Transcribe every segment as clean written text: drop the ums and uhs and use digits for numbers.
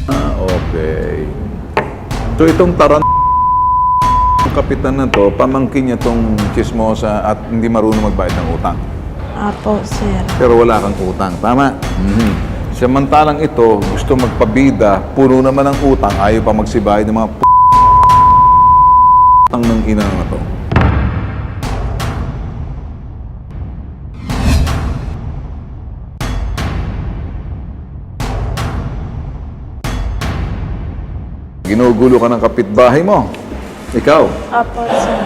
Ah, okay. So itong kapitan na to, pamangkin niya tong chismosa at hindi marunong magbayad ng utang. Apo, sir. Pero wala kang utang. Tama? Samantalang ito, gusto magpabida, puno naman ng utang, ayaw pa magsibayad ng mga utang ng ina na to. Ginugulo ka ng kapitbahay mo. Ikaw. Apo, sir.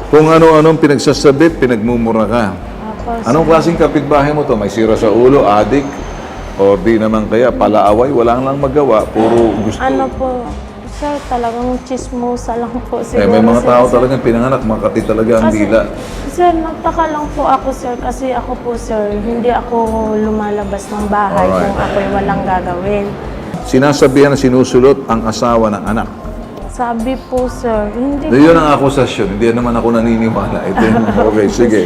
Kung ano-anong pinagsasabit, pinagmumura ka. Apo, sir. Anong klaseng kapitbahay mo to? May sira sa ulo, adik? O di naman kaya, palaaway, wala lang magawa, puro gusto. Ano po, sir, talagang chismosa lang po siguro. May mga sir. tao talagang pinanganak, makati talaga ang Kasi, dila. sir, nagtaka lang po ako, sir, kasi ako po, sir, hindi ako lumalabas ng bahay Alright. kung ako'y walang gagawin. Sinasabihan na sinusulot ang asawa ng anak. Sabi po, sir, hindi So, yun ang akusasyon, hindi naman ako naniniwala. Ito yung, okay, sige.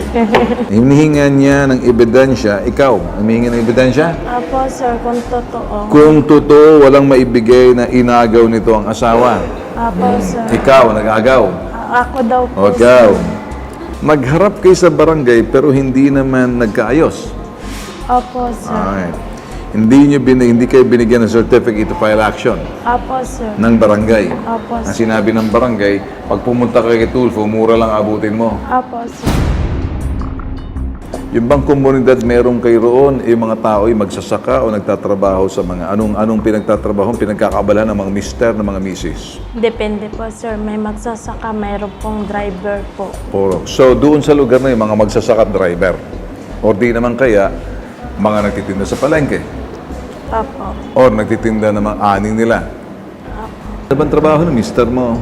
Hinihingan niya ng ebidensya, ikaw, humihingi ng ebidensya? Apo, sir, kung totoo. Kung totoo, walang maibigay na inagaw nito ang asawa. Apo, sir. Ikaw, nag-agaw. Ako daw po, Ikaw. Magharap kayo sa barangay pero hindi naman nagkaayos. Apo, sir. Alright. Hindi kayo binigyan ng certificate to file action Apo, sir. ng barangay. Apo, Ang sir. sinabi ng barangay, pag pumunta ka kay Tulfo, mura lang abutin mo. Apo, sir. Yung bang komunidad meron kayo roon, yung mga tao ay magsasaka o nagtatrabaho sa mga anong pinagtatrabaho, pinagkakaabalahan ng mga mister, ng mga misis? Depende po, sir. May magsasaka, mayroon pong driver po. Puro. So doon sa lugar na yung mga magsasaka at driver. O di naman kaya, mga nagtitinda sa palengke. Apo. Or nagtitinda ng mga aning nila. Ano bang trabaho ng mister mo?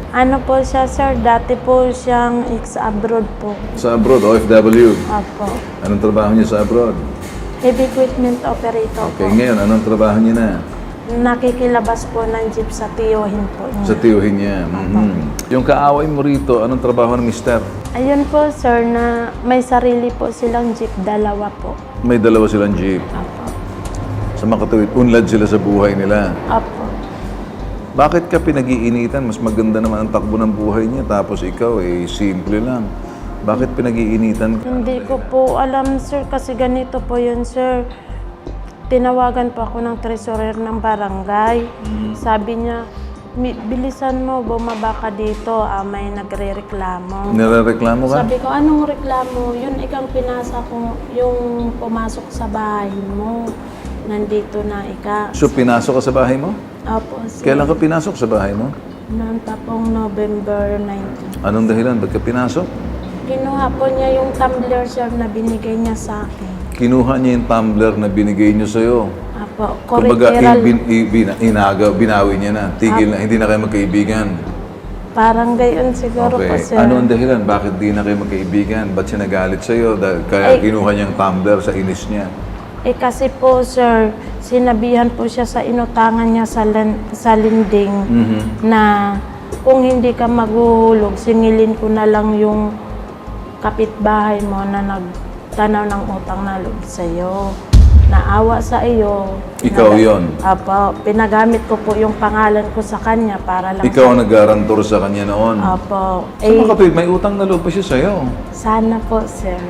Ano po siya, sir? Dati po siyang ex-abroad po. Sa abroad, OFW. Apo. Anong trabaho niya sa abroad? Heavy equipment operator Okay, po. ngayon, anong trabaho niya na? Nakikilabas po ng jeep sa tiyuhin po niya. Sa tiyuhin niya. Yung kaaway mo rito, anong trabaho ng mister? Ayun po, sir, na may sarili po silang jeep, dalawa po. May dalawa silang jeep. Apo. Sa makatuwid, unlad sila sa buhay nila. Apo. Bakit ka pinag-iinitan? Mas maganda naman ang takbo ng buhay niya. Tapos ikaw, simple lang. Bakit pinag-iinitan ka? Hindi ko po alam, sir, kasi ganito po yun, sir. Tinawagan po ako ng treasurer ng barangay. Sabi niya, bilisan mo, bumaba ka dito, may nagre-reklamo. Nirereklamo ka? Sabi ko, anong reklamo? Yun ikang pinasa ko, yung pumasok sa bahay mo. Nandito na ika. So, pinasok ka sa bahay mo? Opo, sir. Kailan ka pinasok sa bahay mo? Noong tapong November 19. Anong dahilan? Ba't ka pinasok? Kinuha po niya yung tumbler, sir, na binigay niya sa akin. Kinuha niya yung tumbler na binigay niyo sa'yo. Apo, Kumbaga, koriteral. binawi niya na. Tigil na, hindi na kayo magkaibigan. Parang gayon siguro po, Okay. sir. Ano ang dahilan? Bakit di na kayo magkaibigan? Ba't siya nagalit sa'yo? Kaya kinuha niya yung tumbler sa inis niya. Kasi po, sir, sinabihan po siya sa inutangan niya sa linding na kung hindi ka maghuhulog, singilin ko na lang yung kapitbahay mo na nagtanaw ng utang na loob sa'yo. Naawa sa iyo. Ikaw yon. Apo, pinagamit ko po yung pangalan ko sa kanya para lang Ikaw ang nag-garantor sa kanya noon. Apo. Sa mga kapatid, may utang na loob pa siya sa'yo. Sana po, sir.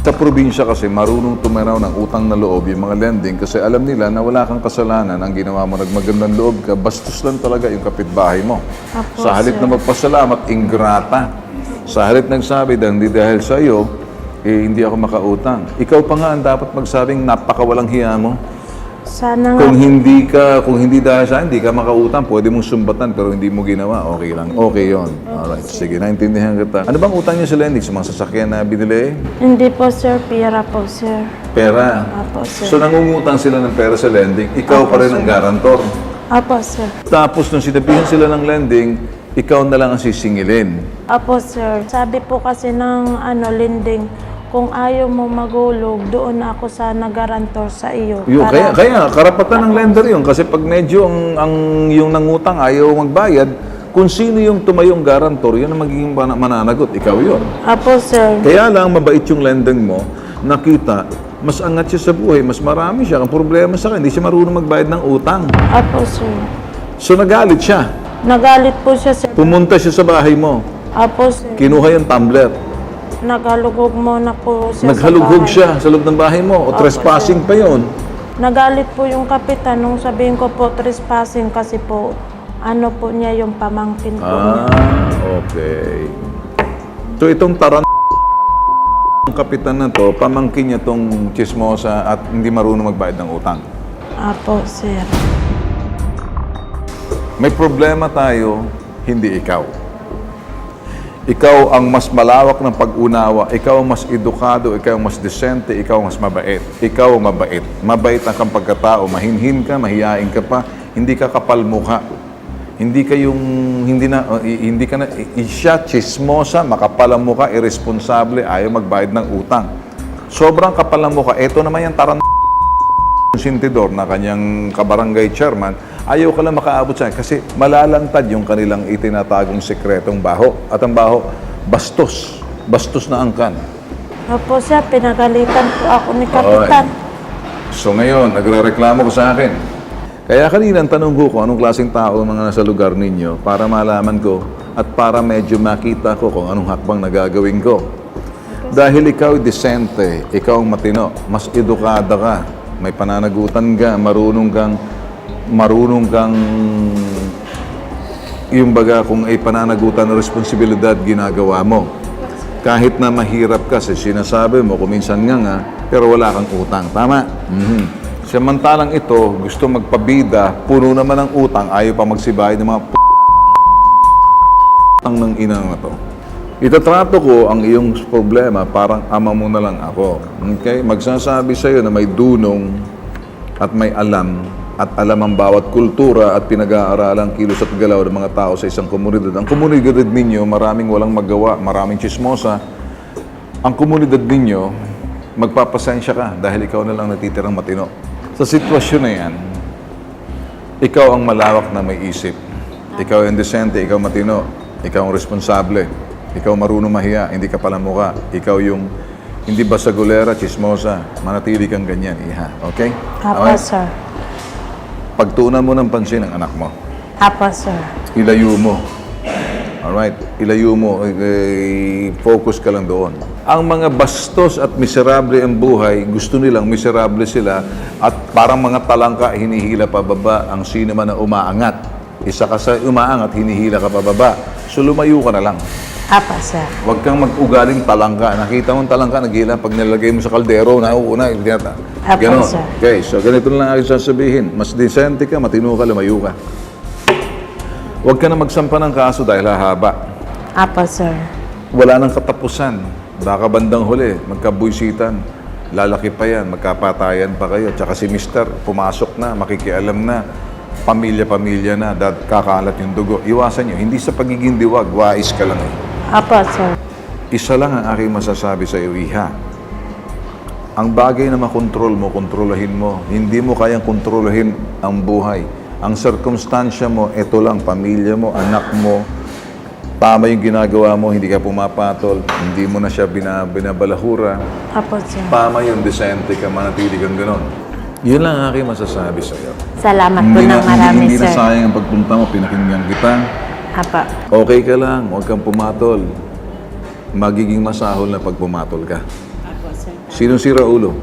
Sa probinsya kasi, marunong tumanaw ng utang na loob yung mga lending kasi alam nila na wala kang kasalanan ang ginawa mo. Nagmagandang loob ka, bastos lang talaga yung kapitbahay mo. Apo, Sa halip sir. na magpasalamat, ingrata. Sa halip nagsabi dahil sa iyo, hindi ako makautang. Ikaw pa nga ang dapat magsabing napakawalang hiya mo. Sana nga. Kung hindi dahil sa hindi ka makautang, pwede mong sumbatan pero hindi mo ginawa, okay lang. Okay yon. Alright, sige, naintindihan kita. Ano bang utang niyo sa lending? Sa mga sasakyan na binili? Hindi po, sir. Pira po, sir. Pera. Apo, sir. So nangungutang sila ng pera sa lending, ikaw pa rin ang garantor. Apo, sir. Tapos nung sinabihan sila ng lending, ikaw na lang ang sisingilin. Apo, sir. Sabi po kasi ng lending, kung ayaw mo maghulog, doon na ako sa nagarantor sa iyo. Kaya karapatan ng lender yun kasi pag medyo yung nangutang ayaw magbayad, kung sino yung tumayong garantor, yun ang magiging mananagot. Ikaw yun. Apo, sir. Kaya lang mabait yung lending mo, nakita Mas angat siya sa buhay, mas marami siya. Ang problema sa kanya, hindi siya marunong magbayad ng utang. Apo, sir. So nagalit siya. Nagalit po siya, sir. Pumunta siya sa bahay mo. Apo, sir. Kinuha yung tumbler. Naghalugog muna po siya Naghalughog sa bahay. siya sa loob ng bahay mo. O trespassing pa yon. Nagalit po yung kapitan nung sabihin ko po trespassing kasi po ano po niya yung pamangkin po niya. Okay. So itong taran ng kapitan na to, pamangkin niya tong chismosa at hindi marunong magbayad ng utang. Apo, sir. May problema tayo, hindi ikaw. Ikaw ang mas malawak ng pag-unawa, ikaw ang mas edukado, ikaw ang mas desente, ikaw ang mas mabait. Ikaw ang mabait. Mabait ang kang pagkatao, mahinhin ka, mahiyain ka pa, hindi ka kapal mukha. Hindi ka yung, hindi ka na, siya, chismosa, makapal ang mukha, irresponsable, ayaw magbayad ng utang. Sobrang kapal ang mukha. Ito naman yung taran sintidor na kanyang kabarangay chairman, ayaw ka lang makaabot sa kasi malalantad yung kanilang itinatagong sekretong baho. At ang baho, bastos. Bastos na angkan. Opo, sir. Pinagalitan po ako ni kapitan. So ngayon, nagre-reklamo ko sa akin. Kaya kanina tanong ko kung anong klaseng tao ang mga nasa lugar ninyo para malaman ko at para medyo makita ko kung anong hakbang na gagawin ko. Dahil ikaw desente, ikaw ang matino, mas edukada ka, may pananagutan ka, marunong kang yung baga kung ay pananagutan na responsibilidad ginagawa mo. Kahit na mahirap ka, sinasabi mo, kuminsan nga, pero wala kang utang. Tama? Samantalang ito, gusto magpabida, puno naman ng utang, ayaw pa magsibayad ng mga utang ng ina na to. Itatrato ko ang iyong problema, parang ama mo na lang ako. Okay? Magsasabi sa'yo na may dunong at may alam at alam ang bawat kultura at pinag-aaralang kilos at galaw ng mga tao sa isang komunidad. Ang komunidad ninyo, maraming walang magawa, maraming chismosa. Ang komunidad ninyo, magpapasensya ka dahil ikaw na lang natitirang matino. Sa sitwasyon na yan, ikaw ang malawak na may isip. Ikaw ang desente, ikaw matino, ikaw ang responsable. Ikaw marunong mahiya, hindi ka pala mukha. Ikaw yung hindi basagulera, chismosa. Manatili kang ganyan, iha. Okay? Apo, sir. Pagtuunan mo ng pansin ang anak mo. Apo, sir. Ilayo mo. Alright? Ilayo mo. Focus ka lang doon. Ang mga bastos at miserable ang buhay, gusto nilang miserable sila at parang mga talangka, hinihila pababa ang sino man na umaangat. Isa ka sa umaangat, hinihila ka pababa. So lumayo ka na lang. Apo, sir. Huwag kang mag-ugaling talangka. Nakita mo talangka, nagila. Pag nilagay mo sa kaldero, nauuna, itinata. Apo, Ganon. sir. Okay, so ganito lang aking sasabihin. Mas decente ka, matino ka, lumayo ka. Huwag ka na magsampa ng kaso dahil hahaba. Apo, sir. Wala nang katapusan. Baka bandang huli, magkabuisitan. Lalaki pa yan, magkapatayan pa kayo. Tsaka si mister, pumasok na, makikialam na. Pamilya-pamilya na, kakalat yung dugo. Iwasan nyo. Hindi sa pagiging diwag, wais ka lang eh. Apo, sir. Isa lang ang aking masasabi sa iyo, iha. Ang bagay na makontrol mo, kontrolahin mo. Hindi mo kayang kontrolahin ang buhay. Ang sirkumstansya mo, ito lang, pamilya mo, anak mo, tama yung ginagawa mo, hindi ka pumapatol, hindi mo na siya binabalahura. Apo, sir. Tama yung desente ka, manatili kang ganon. Yun lang ang aking masasabi sa iyo. Salamat po ng marami, Hindi na sir. sayang ang pagpunta mo, pinakinggan kita. Apo. Okay ka lang, huwag kang pumatol. Magiging masahol na pag pumatol ka. Apo, sir. Sinong si Raulo?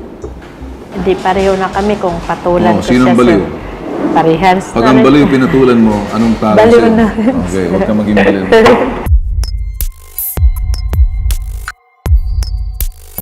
Hindi pareho na kami kung patulan ko Sinong siya, baliw? sir. Parehas Pag na ang rin. baliw pinatulan mo, anong tawag Baliw sa'yo? na rin, Okay, huwag kang maging baliw.